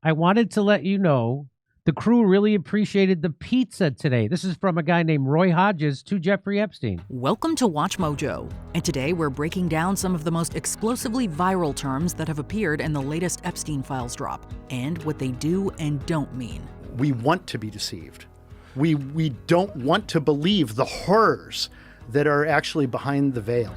I wanted to let you know the crew really appreciated the pizza today. This is from a guy named Roy Hodges to Jeffrey Epstein. Welcome to WatchMojo, and today we're breaking down some of the most explosively viral terms that have appeared in the latest Epstein files drop, and what they do and don't mean. We want to be deceived. We don't want to believe the horrors that are actually behind the veil.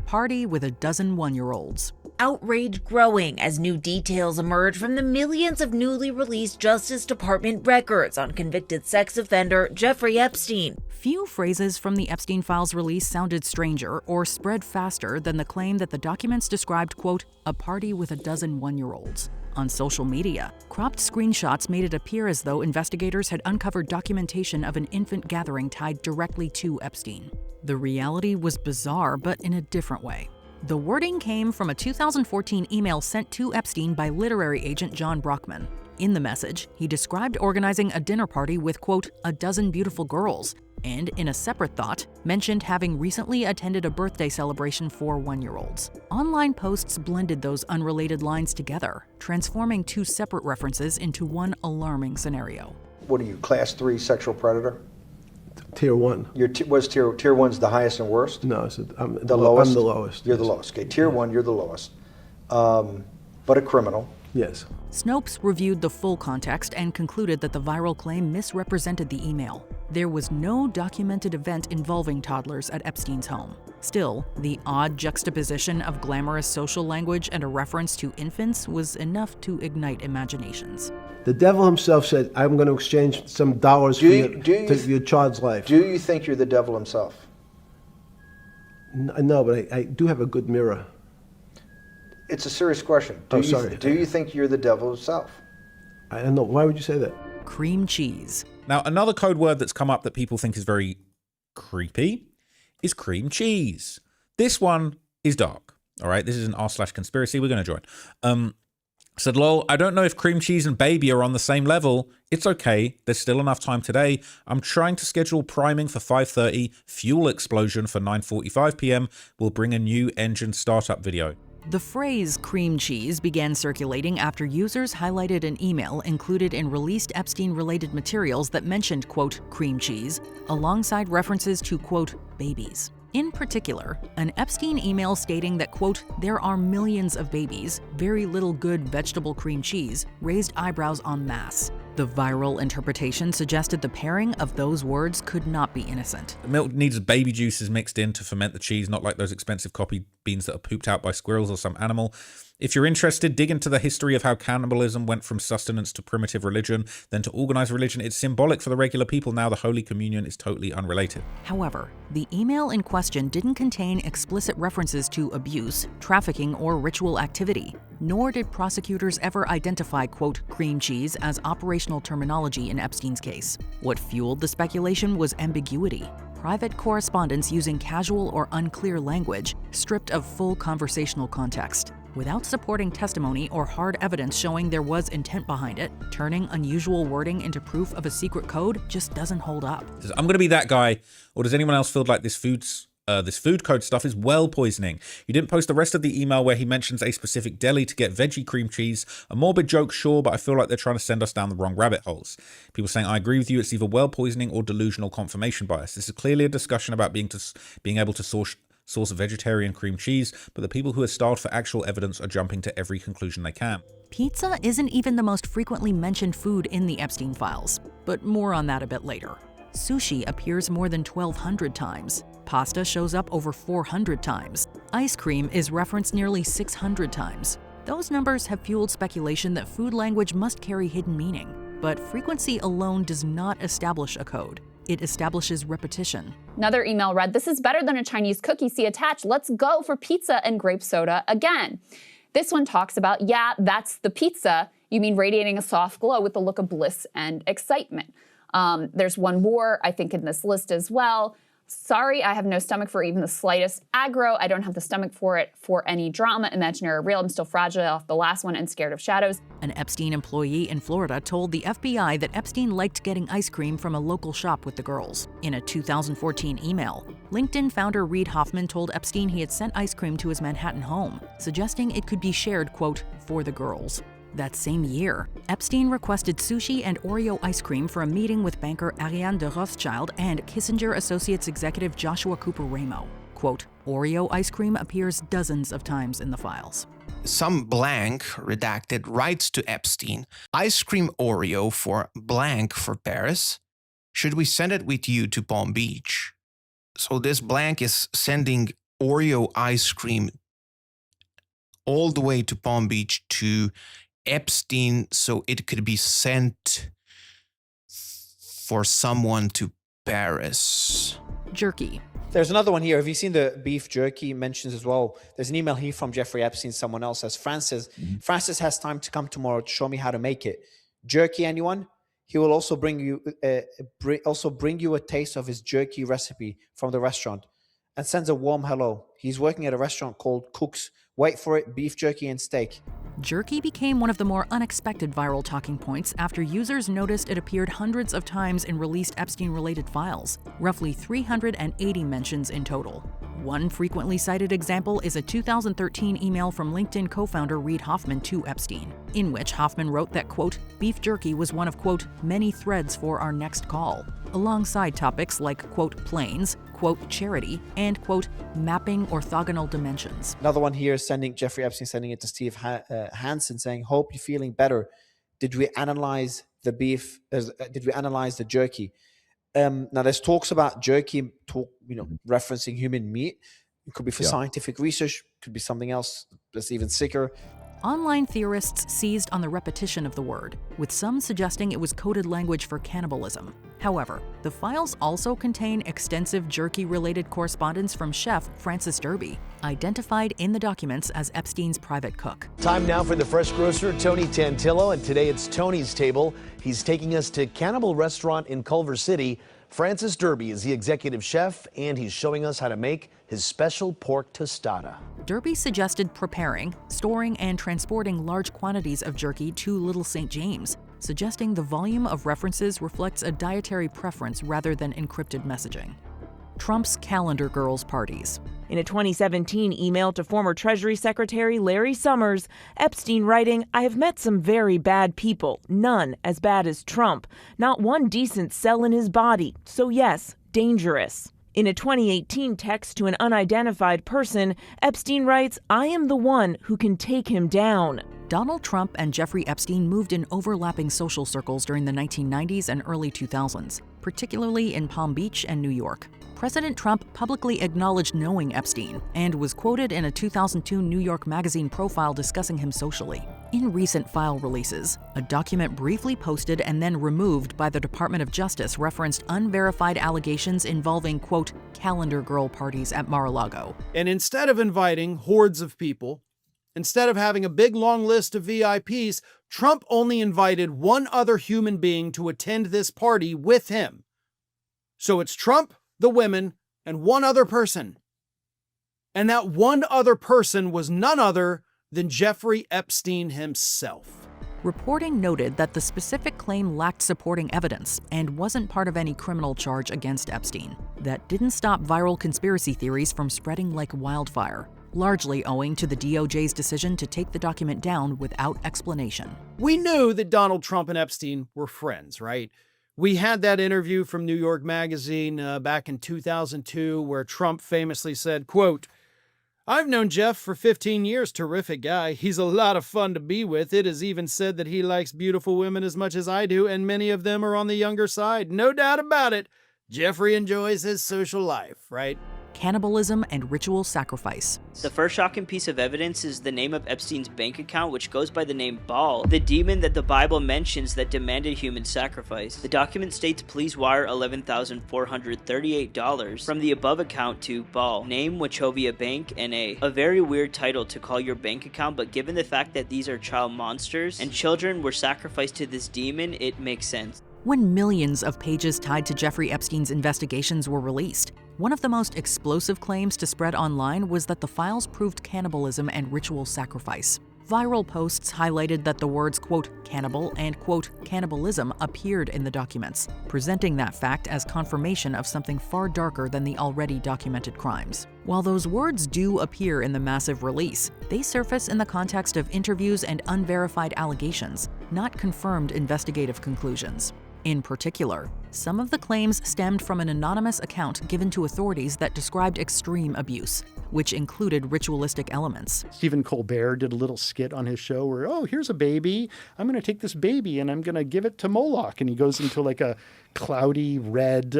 Party with a dozen one-year-olds. Outrage growing as new details emerge from the millions of newly released Justice Department records on convicted sex offender Jeffrey Epstein. Few phrases from the Epstein files release sounded stranger or spread faster than the claim that the documents described, quote, a party with a dozen one-year-olds. On social media, cropped screenshots made it appear as though investigators had uncovered documentation of an infant gathering tied directly to Epstein. The reality was bizarre, but in a different way. The wording came from a 2014 email sent to Epstein by literary agent John Brockman. In the message, he described organizing a dinner party with, quote, a dozen beautiful girls, and in a separate thought, mentioned having recently attended a birthday celebration for one-year-olds. Online posts blended those unrelated lines together, transforming two separate references into one alarming scenario. What are you, class 3 sexual predator? Tier 1. What's tier 1's the highest and worst? No, I'm the lowest. I'm the lowest. You're the lowest. Okay, tier 1, you're the lowest. But a criminal. Yes. Snopes reviewed the full context and concluded that the viral claim misrepresented the email. There was no documented event involving toddlers at Epstein's home. Still, the odd juxtaposition of glamorous social language and a reference to infants was enough to ignite imaginations. The devil himself said, I'm going to exchange some dollars for your child's life. Do you think you're the devil himself? No, but I do have a good mirror. It's a serious question. Do you think you're the devil himself? I don't know. Why would you say that? Cream cheese. Now, another code word that's come up that people think is very creepy is cream cheese. This one is dark. All right, this is an r/conspiracy. We're going to join. Said, lol, I don't know if cream cheese and baby are on the same level. It's okay. There's still enough time today. I'm trying to schedule priming for 5:30. Fuel explosion for 9:45 p.m. We'll bring a new engine startup video. The phrase cream cheese began circulating after users highlighted an email included in released Epstein-related materials that mentioned, quote, cream cheese, alongside references to, quote, babies. In particular, an Epstein email stating that, quote, there are millions of babies, very little good vegetable cream cheese, raised eyebrows en masse. The viral interpretation suggested the pairing of those words could not be innocent. The milk needs baby juices mixed in to ferment the cheese, not like those expensive coffee beans that are pooped out by squirrels or some animal. If you're interested, dig into the history of how cannibalism went from sustenance to primitive religion, then to organized religion. It's symbolic for the regular people. Now the Holy Communion is totally unrelated. However, the email in question didn't contain explicit references to abuse, trafficking, or ritual activity, nor did prosecutors ever identify, quote, cream cheese as operational terminology in Epstein's case. What fueled the speculation was ambiguity. Private correspondence using casual or unclear language, stripped of full conversational context. Without supporting testimony or hard evidence showing there was intent behind it, turning unusual wording into proof of a secret code just doesn't hold up. I'm going to be that guy, or does anyone else feel like this food code stuff is well poisoning? You didn't post the rest of the email where he mentions a specific deli to get veggie cream cheese. A morbid joke, sure, but I feel like they're trying to send us down the wrong rabbit holes. People saying, I agree with you, it's either well poisoning or delusional confirmation bias. This is clearly a discussion about being able to source vegetarian cream cheese, but the people who are starved for actual evidence are jumping to every conclusion they can. Pizza isn't even the most frequently mentioned food in the Epstein files, but more on that a bit later. Sushi appears more than 1,200 times. Pasta shows up over 400 times. Ice cream is referenced nearly 600 times. Those numbers have fueled speculation that food language must carry hidden meaning, but frequency alone does not establish a code. It establishes repetition. Another email read, this is better than a Chinese cookie, see attached. Let's go for pizza and grape soda again. This one talks about, yeah, that's the pizza. You mean radiating a soft glow with the look of bliss and excitement. There's one more, I think, in this list as well. Sorry, I have no stomach for even the slightest aggro. I don't have the stomach for it for any drama, imaginary or real. I'm still fragile off the last one and scared of shadows. An Epstein employee in Florida told the FBI that Epstein liked getting ice cream from a local shop with the girls. In a 2014 email, LinkedIn founder Reid Hoffman told Epstein he had sent ice cream to his Manhattan home, suggesting it could be shared, quote, for the girls. That same year, Epstein requested sushi and Oreo ice cream for a meeting with banker Ariane de Rothschild and Kissinger Associates executive Joshua Cooper Ramo. Quote, Oreo ice cream appears dozens of times in the files. Some blank redacted writes to Epstein, ice cream Oreo for blank for Paris. Should we send it with you to Palm Beach? So this blank is sending Oreo ice cream all the way to Palm Beach to Epstein so it could be sent for someone to Paris. Jerky. There's another one here. Have you seen the beef jerky mentions as well? There's an email here from Jeffrey Epstein. Someone else says, Francis has time to come tomorrow to show me how to make it. Jerky, anyone? He will also bring you a taste of his jerky recipe from the restaurant and sends a warm hello. He's working at a restaurant called Cook's. Wait for it, beef jerky and steak. Jerky became one of the more unexpected viral talking points after users noticed it appeared hundreds of times in released Epstein-related files, roughly 380 mentions in total. One frequently cited example is a 2013 email from LinkedIn co-founder Reid Hoffman to Epstein, in which Hoffman wrote that, quote, beef jerky was one of, quote, many threads for our next call, alongside topics like, quote, planes, quote, charity, and, quote, mapping orthogonal dimensions. Another one here, Jeffrey Epstein sending it to Steve Hansen saying, hope you're feeling better. Did we analyze the beef? Did we analyze the jerky? Now there's talks about jerky, referencing human meat. It could be for scientific research, could be something else that's even sicker. Online theorists seized on the repetition of the word, with some suggesting it was coded language for cannibalism. However, the files also contain extensive jerky-related correspondence from chef Francis Derby, identified in the documents as Epstein's private cook. Time now for the fresh grocer, Tony Tantillo, and today it's Tony's Table. He's taking us to Cannibal Restaurant in Culver City. Francis Derby is the executive chef, and he's showing us how to make his special pork tostada. Derby suggested preparing, storing, and transporting large quantities of jerky to Little St. James, suggesting the volume of references reflects a dietary preference rather than encrypted messaging. Trump's calendar girls' parties. In a 2017 email to former Treasury Secretary Larry Summers, Epstein writing, I have met some very bad people, none as bad as Trump, not one decent cell in his body, so yes, dangerous. In a 2018 text to an unidentified person, Epstein writes, I am the one who can take him down. Donald Trump and Jeffrey Epstein moved in overlapping social circles during the 1990s and early 2000s, particularly in Palm Beach and New York. President Trump publicly acknowledged knowing Epstein and was quoted in a 2002 New York Magazine profile discussing him socially. In recent file releases, a document briefly posted and then removed by the Department of Justice referenced unverified allegations involving, quote, calendar girl parties at Mar-a-Lago. And instead of inviting hordes of people, instead of having a big long list of VIPs, Trump only invited one other human being to attend this party with him. So it's Trump, the women, and one other person. And that one other person was none other than Jeffrey Epstein himself. Reporting noted that the specific claim lacked supporting evidence and wasn't part of any criminal charge against Epstein. That didn't stop viral conspiracy theories from spreading like wildfire, largely owing to the DOJ's decision to take the document down without explanation. We knew that Donald Trump and Epstein were friends, right? We had that interview from New York Magazine back in 2002 where Trump famously said, quote, I've known Jeff for 15 years, terrific guy. He's a lot of fun to be with. It is even said that he likes beautiful women as much as I do, and many of them are on the younger side. No doubt about it. Jeffrey enjoys his social life, right? Cannibalism and ritual sacrifice. The first shocking piece of evidence is the name of Epstein's bank account, which goes by the name Baal, the demon that the Bible mentions that demanded human sacrifice. The document states, please wire $11,438 from the above account to Baal, name Wachovia Bank, NA. A very weird title to call your bank account, but given the fact that these are child monsters and children were sacrificed to this demon, it makes sense. When millions of pages tied to Jeffrey Epstein's investigations were released, one of the most explosive claims to spread online was that the files proved cannibalism and ritual sacrifice. Viral posts highlighted that the words, quote, cannibal and, quote, cannibalism appeared in the documents, presenting that fact as confirmation of something far darker than the already documented crimes. While those words do appear in the massive release, they surface in the context of interviews and unverified allegations, not confirmed investigative conclusions. In particular, some of the claims stemmed from an anonymous account given to authorities that described extreme abuse, which included ritualistic elements. Stephen Colbert did a little skit on his show where, oh, here's a baby. I'm going to take this baby and I'm going to give it to Moloch. And he goes into like a cloudy red,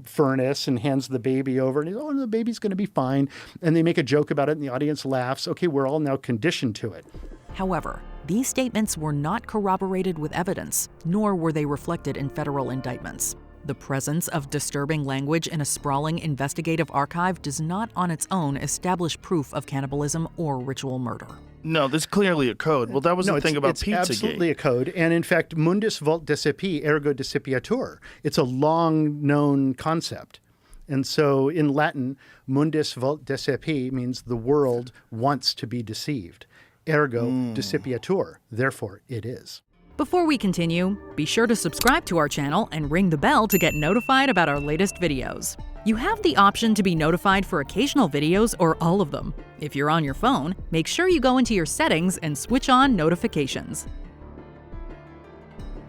furnace and hands the baby over. And he's, oh, the baby's going to be fine. And they make a joke about it and the audience laughs. Okay, we're all now conditioned to it. However, these statements were not corroborated with evidence, nor were they reflected in federal indictments. The presence of disturbing language in a sprawling investigative archive does not on its own establish proof of cannibalism or ritual murder. No, this is clearly a code. Well, that was the thing about Pizzagate. It's absolutely a code. And in fact, mundus vult decepi, ergo decepiatur. It's a long-known concept. And so in Latin, mundus vult decepi means the world wants to be deceived. Ergo decepiatur, therefore it is. Before we continue, be sure to subscribe to our channel and ring the bell to get notified about our latest videos. You have the option to be notified for occasional videos or all of them. If you're on your phone, make sure you go into your settings and switch on notifications.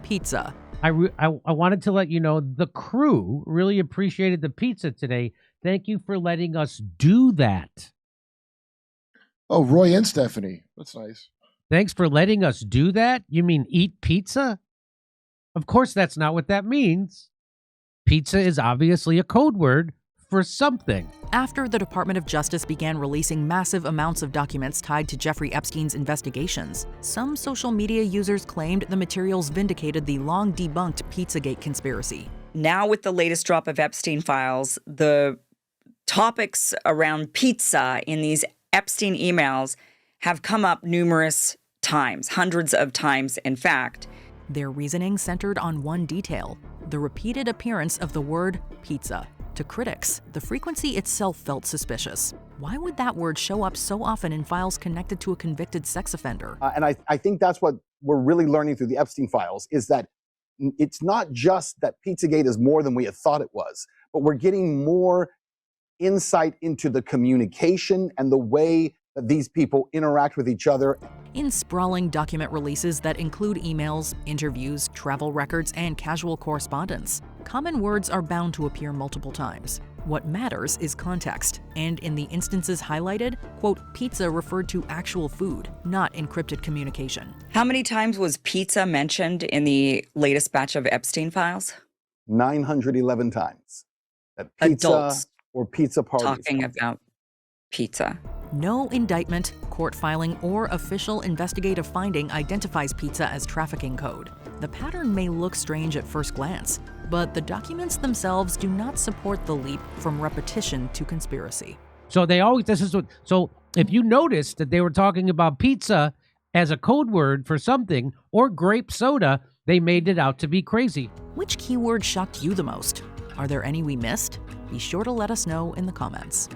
Pizza. I wanted to let you know the crew really appreciated the pizza today. Thank you for letting us do that. Oh, Roy and Stephanie. That's nice. Thanks for letting us do that? You mean eat pizza? Of course, that's not what that means. Pizza is obviously a code word for something. After the Department of Justice began releasing massive amounts of documents tied to Jeffrey Epstein's investigations, some social media users claimed the materials vindicated the long-debunked Pizzagate conspiracy. Now, with the latest drop of Epstein files, the topics around pizza in these Epstein emails have come up numerous times, hundreds of times, in fact. Their reasoning centered on one detail, the repeated appearance of the word pizza. To critics, the frequency itself felt suspicious. Why would that word show up so often in files connected to a convicted sex offender? And I think that's what we're really learning through the Epstein files, is that it's not just that Pizzagate is more than we had thought it was, but we're getting more insight into the communication and the way that these people interact with each other. In sprawling document releases that include emails, interviews, travel records, and casual correspondence, common words are bound to appear multiple times. What matters is context, and in the instances highlighted, quote, pizza referred to actual food, not encrypted communication. How many times was pizza mentioned in the latest batch of Epstein files? 911 times. That pizza Adults or pizza parties. talking about pizza. No indictment, court filing, or official investigative finding identifies pizza as trafficking code. The pattern may look strange at first glance, but the documents themselves do not support the leap from repetition to conspiracy. So so if you noticed that they were talking about pizza as a code word for something, or grape soda, they made it out to be crazy. Which keyword shocked you the most? Are there any we missed? Be sure to let us know in the comments.